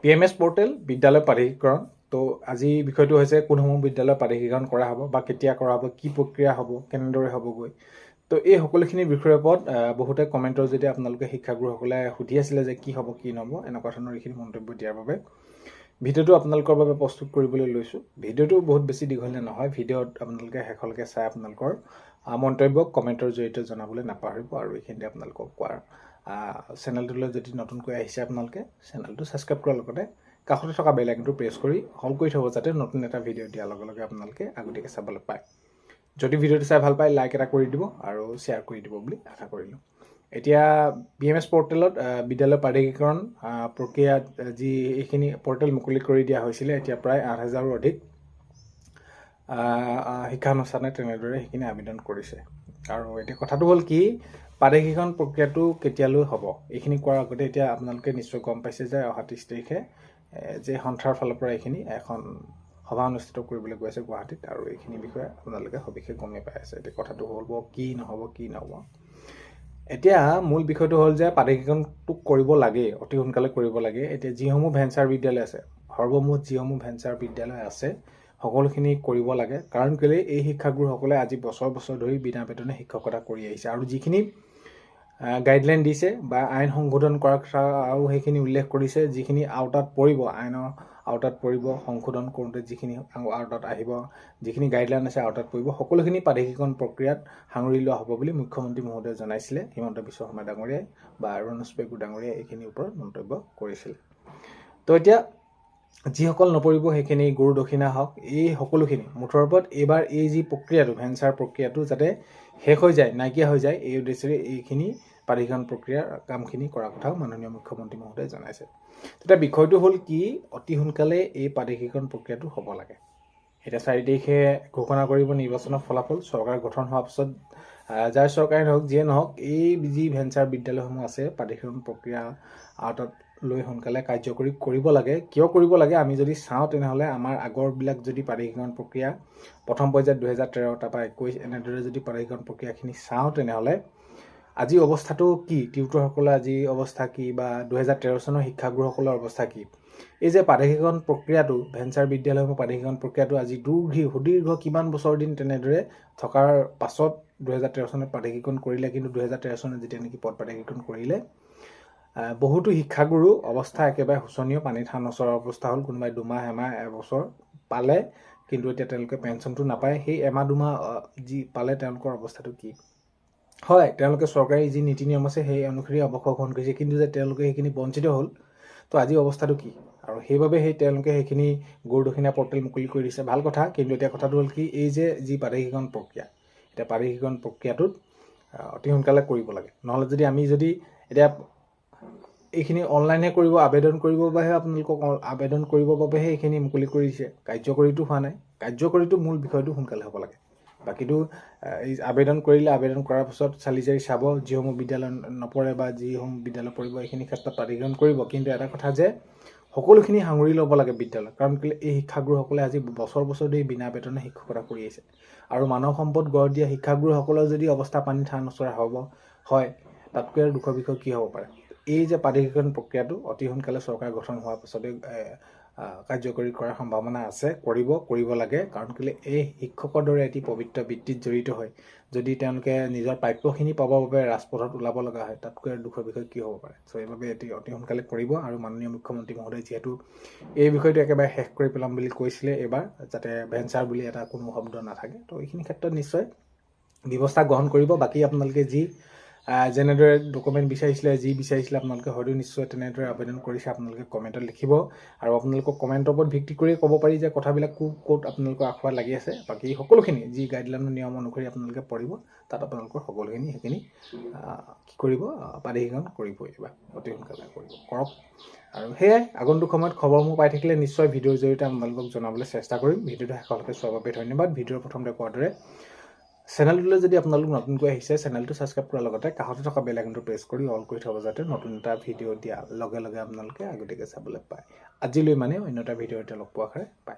PMS portal বিদ্যালয় প্ৰাধিকৰণ তো আজি বিষয়টো হৈছে কোনসমূহ বিদ্যালয় প্ৰাধিকৰণ কৰা হ'ব বা কেতিয়া কৰা হ'ব কি প্ৰক্ৰিয়া হ'ব কেনেদৰে হ'বগৈ তো এই সকলোখিনি বিষয়ৰ ওপৰত বহুতে কমেণ্টৰ যদি আপোনালোকে শিক্ষাগুৰুসকলে সুধি আছিলে যে কি হ'ব কি নহ'ব এনেকুৱা ধৰণৰ এইখিনি মন্তব্য দিয়াৰ বাবে ভিডিঅ'টো আপোনালোকৰ বাবে প্ৰস্তুত কৰিবলৈ লৈছোঁ। ভিডিঅ'টো বহুত বেছি দীঘলীয়া নহয়, ভিডিঅ'ত আপোনালোকে শেষলৈকে চাই আপোনালোকৰ মন্তব্য কমেণ্টৰ জৰিয়তে জনাবলৈ নাপাহৰিব আৰু এইখিনিতে আপোনালোকক কোৱাৰ চেনেলটোলৈ যদি নতুনকৈ আহিছে আপোনালোকে চেনেলটো ছাবস্ক্ৰাইব কৰাৰ লগতে কাষতে থকা বেল আইকনটো প্ৰেছ কৰি হল কৰি থ'ব যাতে নতুন এটা ভিডিঅ' দিয়াৰ লগে লগে আপোনালোকে আগতীয়াকৈ চাবলৈ পায়। যদি ভিডিঅ'টো চাই ভাল পায় লাইক এটা কৰি দিব আৰু শ্বেয়াৰ কৰি দিব বুলি আশা কৰিলোঁ। এতিয়া PMS পোৰ্টেলত বিদ্যালয় প্ৰাধিকৰণ প্ৰক্ৰিয়াত যি এইখিনি পোৰ্টেল মুকলি কৰি দিয়া হৈছিলে এতিয়া প্ৰায় ৮,০০০ৰো অধিক শিক্ষানুষ্ঠানে তেনেদৰে সেইখিনি আবেদন কৰিছে। আৰু এতিয়া কথাটো হ'ল কি প্ৰাধিকৰণ প্ৰক্ৰিয়াটো কেতিয়ালৈ হ'ব এইখিনি কোৱাৰ আগতে এতিয়া আপোনালোকে নিশ্চয় গম পাইছে যে অহা ৩০ তাৰিখে যে সন্থাৰ ফালৰ পৰা এইখিনি এখন সভা অনুষ্ঠিত কৰিবলৈ গৈ আছে গুৱাহাটীত আৰু এইখিনি বিষয়ে আপোনালোকে সবিশেষ গমেই পাই আছে। এতিয়া কথাটো হ'ব কি নহ'ব এতিয়া মূল বিষয়টো হ'ল যে প্ৰাধিকৰণটো কৰিব লাগে, অতি সোনকালে কৰিব লাগে। এতিয়া যিসমূহ ভেঞ্চাৰ বিদ্যালয় আছে সৰ্বমুঠ যিসমূহ ভেঞ্চাৰ বিদ্যালয় আছে সকলোখিনি কৰিব লাগে, কাৰণ কেলৈ এই শিক্ষাগুৰুসকলে আজি বছৰ বছৰ ধৰি বিনা বেতনে শিক্ষকতা কৰি আহিছে আৰু যিখিনি গাইডলাইন দিছে বা আইন সংশোধন কৰাৰ কথাও সেইখিনি উল্লেখ কৰিছে, যিখিনি আওতাত পৰিব আইনৰ আওতাত পৰিব সংশোধন কৰোঁতে যিখিনি আওতাত আহিব যিখিনি গাইডলাইন আছে আওতাত পৰিব সকলোখিনি প্ৰাধিকৰণ প্ৰক্ৰিয়াত সাঙুৰি লোৱা হ'ব বুলি মুখ্যমন্ত্ৰী মহোদয়ে জনাইছিলে। হিমন্ত বিশ্ব শৰ্মা ডাঙৰীয়াই বা ৰণোজ পেগু ডাঙৰীয়াই এইখিনিৰ ওপৰত মন্তব্য কৰিছিল। তো এতিয়া যিসকল নপৰিব সেইখিনি গুৰু দক্ষিণা হওক এই সকলোখিনি মুঠৰ ওপৰত এইবাৰ এই যি প্ৰক্ৰিয়াটো ভেঞ্চাৰ প্ৰক্ৰিয়াটো যাতে শেষ হৈ যায় নাইকিয়া হৈ যায় এই উদ্দেশ্যেৰে এইখিনি প্ৰাধিকৰণ প্ৰক্ৰিয়াৰ কামখিনি কৰাৰ কথাও মাননীয় মুখ্যমন্ত্ৰী মহোদয়ে জনাইছে। তেতিয়া বিষয়টো হ'ল কি অতি সোনকালে এই প্ৰাধিকৰণ প্ৰক্ৰিয়াটো হ'ব লাগে। এতিয়া ৪ তাৰিখে ঘোষণা কৰিব নিৰ্বাচনৰ ফলাফল চৰকাৰ গঠন হোৱাৰ পিছত যাৰ চৰকাৰে নহওক যিয়ে নহওক এই যি ভেঞ্চাৰ বিদ্যালয়সমূহ আছে প্ৰাধিকৰণ প্ৰক্ৰিয়া আওতাত লৈ সোনকালে কাৰ্যকৰী কৰিব লাগে। কিয় কৰিব লাগে আমি যদি চাওঁ তেনেহ'লে আমাৰ আগৰবিলাক যদি প্ৰাধিকৰণ প্ৰক্ৰিয়া প্ৰথম পৰ্যায়ত 2013 তাৰপৰা 21 এনেদৰে যদি প্ৰাধিকৰণ প্ৰক্ৰিয়াখিনি চাওঁ তেনেহ'লে আজি অৱস্থাটো কি টিউটৰসকলৰ আজি অৱস্থা কি বা 2013 চনৰ শিক্ষাগুৰুসকলৰ অৱস্থা কি এই যে প্ৰাধিকৰণ প্ৰক্ৰিয়াটো ভেঞ্চাৰ বিদ্যালয়সমূহ প্ৰাধিকৰণ প্ৰক্ৰিয়াটো আজি সুদীৰ্ঘ কিমান বছৰ দিন তেনেদৰে থকাৰ পাছত 2013 চনত প্ৰাধিকৰণ কৰিলে, কিন্তু 2013 চনত যেতিয়া নেকি পদ প্ৰাধিকৰণ কৰিলে বহুতো শিক্ষাগুৰু অৱস্থা একেবাৰে শোচনীয়, পানীত হাঁহ নচৰা অৱস্থা হ'ল। কোনোবাই 2 মাহ এমাহ এবছৰ পালে কিন্তু এতিয়া তেওঁলোকে পেঞ্চনটো নাপায়। সেই এমাহ 2 মাহ যি পালে তেওঁলোকৰ অৱস্থাটো কি হয়, তেওঁলোকে চৰকাৰী যি নীতি নিয়ম আছে সেই অনুসৰি অৱসৰ গ্ৰহণ কৰিছে, কিন্তু যে তেওঁলোকে সেইখিনি বঞ্চিত হ'ল তো আজি অৱস্থাটো কি আৰু সেইবাবে তেওঁলোকে সেইখিনি গুৰু দক্ষিণা পৰ্টেল মুকলি কৰি দিছে ভাল কথা। কিন্তু এতিয়া কথাটো হ'ল কি এই যে যি প্ৰাধিকৰণ প্ৰক্ৰিয়া এতিয়া প্ৰাধিকৰণ প্ৰক্ৰিয়াটোত অতি সোনকালে কৰিব লাগে। নহ'লে যদি আমি যদি এতিয়া এইখিনি অনলাইনে কৰিব আবেদন কৰিবৰ বাবেহে আপোনালোকক আবেদন কৰিবৰ বাবেহে এইখিনি মুকলি কৰি দিছে, কাৰ্যকৰীটো হোৱা নাই। কাৰ্যকৰীটো মূল বিষয়টো সোনকালে হ'ব লাগে। বাকীটো এই আবেদন কৰিলে আবেদন কৰাৰ পিছত চালি জাৰি চাব যিসমূহ বিদ্যালয় নপৰে বা যিসমূহ বিদ্যালয় পৰিব এইখিনি ক্ষেত্ৰত প্ৰাধিকৰণ কৰিব। কিন্তু এটা কথা যে সকলোখিনি সাঙুৰি ল'ব লাগে বিদ্যালয়, কাৰণ কেলৈ এই শিক্ষাগুৰুসকলে আজি বছৰ বছৰ ধৰি বিনা বেতনে শিক্ষকতা কৰি আহিছে আৰু মানৱ সম্পদ গঢ় দিয়া শিক্ষাগুৰুসকলৰ যদি অৱস্থা পানীত হাঁহ নচৰা হ'ব হয় তাতকৈ আৰু দুখৰ বিষয় কি হ'ব পাৰে। এই যে প্ৰাধিকৰণ প্ৰক্ৰিয়াটো অতি সোনকালে চৰকাৰ গঠন হোৱাৰ পাছতে কাৰ্যকৰী কৰাৰ সম্ভাৱনা আছে, কৰিব লাগে। কাৰণ কেলৈ এই শিক্ষকৰ দৰে এটি পবিত্ৰ বৃত্তিত জড়িত হয় যদি তেওঁলোকে নিজৰ প্ৰাপ্যখিনি পাবৰ বাবে ৰাজপথত ওলাব লগা হয় তাতকৈ আৰু দুখৰ বিষয় কি হ'ব পাৰে। চ' এইবাবে এটি অতি সোনকালে কৰিব আৰু মাননীয় মুখ্যমন্ত্ৰী মহোদয় যিহেতু এই বিষয়টো একেবাৰে শেষ কৰি পেলাম বুলি কৈছিলে এইবাৰ যাতে ভেঞ্চাৰ বুলি এটা কোনো শব্দ নাথাকে, তো এইখিনি ক্ষেত্ৰত নিশ্চয় ব্যৱস্থা গ্ৰহণ কৰিব। বাকী আপোনালোকে যি যেনেদৰে ডকুমেণ্ট বিচাৰিছিলে যি বিচাৰিছিলে আপোনালোকে হয়তো নিশ্চয় তেনেদৰে আবেদন কৰিছে আপোনালোকে কমেণ্টত লিখিব আৰু আপোনালোকক কমেণ্টৰ ওপৰত ভিত্তি কৰি ক'ব পাৰি যে কথাবিলাক ক'ত আপোনালোকৰ আখৰা লাগি আছে। বাকী সকলোখিনি যি গাইডলাইনৰ নিয়ম অনুসৰি আপোনালোকে পঢ়িব তাত আপোনালোকৰ সকলোখিনি সেইখিনি কি কৰিব প্ৰাধিকৰণ কৰিবই বা অতি সোনকালে কৰক। আৰু সেয়াই আগন্তুক সময়ত খবৰসমূহ পাই থাকিলে নিশ্চয় ভিডিঅ'ৰ জৰিয়তে আপোনালোকক জনাবলৈ চেষ্টা কৰিম। ভিডিঅ'টো শেষলৈকে চোৱাৰ বাবে ধন্যবাদ। ভিডিঅ'ৰ প্ৰথমতে কোৱাৰ দৰে চেনেলটোলৈ যদি আপোনালোক নতুনকৈ আহিছে চেনেলটো ছাবস্ক্ৰাইব কৰাৰ লগতে কাষতে থকা বেল আইকনটো প্ৰেছ কৰি অল কৰি থ'ব যাতে নতুন এটা ভিডিঅ' দিয়াৰ লগে লগে আপোনালোকে আগতীয়াকৈ চাবলৈ পায়। আজিলৈ মানে অন্য এটা ভিডিঅ'তে লগ পোৱাৰ আশাৰে পায়।